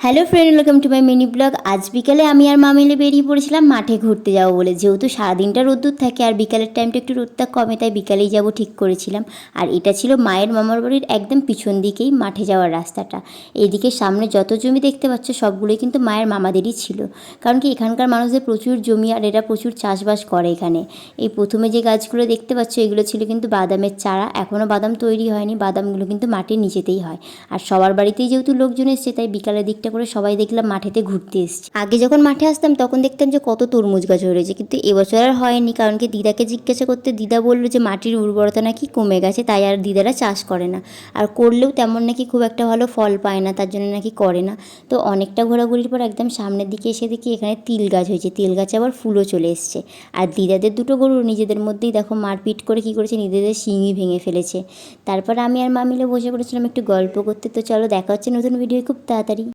Hello friend, welcome to my mini blog. আজ বিকালে আমি আর মা মিলে বেরিয়ে পড়েছিলাম মাঠে ঘুরতে যাবো বলে। যেহেতু সারাদিনটা রোদ্দুর থাকে আর বিকালের টাইমটা একটু রোদটা কমে, তাই বিকালেই যাব ঠিক করেছিলাম। আর এটা ছিল মায়ের মামার বাড়ির একদম পিছন দিকেই মাঠে যাওয়ার রাস্তাটা। এইদিকে সামনে যত জমি দেখতে পাচ্ছ সবগুলোই কিন্তু মায়ের মামাদেরই ছিল। কারণ কি এখানকার মানুষদের প্রচুর জমি আর এরা প্রচুর চাষবাস করে এখানে। এই প্রথমে যে গাছগুলো দেখতে পাচ্ছ এগুলো ছিল কিন্তু বাদামের চারা। এখনও বাদাম তৈরি হয়নি, বাদামগুলো কিন্তু মাটির নিচেতেই হয়। আর সবার বাড়িতেই যেহেতু লোকজন এসছে তাই বিকালের দিকটা করে সবাই দেখলাম মাঠেতে ঘুরতে এসছে। আগে যখন মাঠে আসতাম তখন দেখতাম যে কত তরমুজ গাছ হয়েছে, কিন্তু এবছর আর হয়নি। কারণ কি দিদাকে জিজ্ঞাসা করতে দিদা বললো যে মাটির উর্বরতা নাকি কমে গেছে, তাই আর দিদারা চাষ করে না। আর করলেও তেমন নাকি খুব একটা ভালো ফল পায় না, তার জন্য নাকি করে না। তো অনেকটা ঘোরাঘুরির পর একদম সামনের দিকে এসে দেখি এখানে তিল গাছ হয়েছে, তিল গাছে আবার ফুলও চলে এসছে। আর দিদাদের দুটো গরু নিজেদের মধ্যেই দেখো মারপিট করে কী করেছে, নিজেদের শিঙই ভেঙে ফেলেছে। তারপর আমি আর মা মিলে বসে পড়েছিলাম একটু গল্প করতে। তো চলো দেখা হচ্ছে নতুন ভিডিও খুব তাড়াতাড়ি।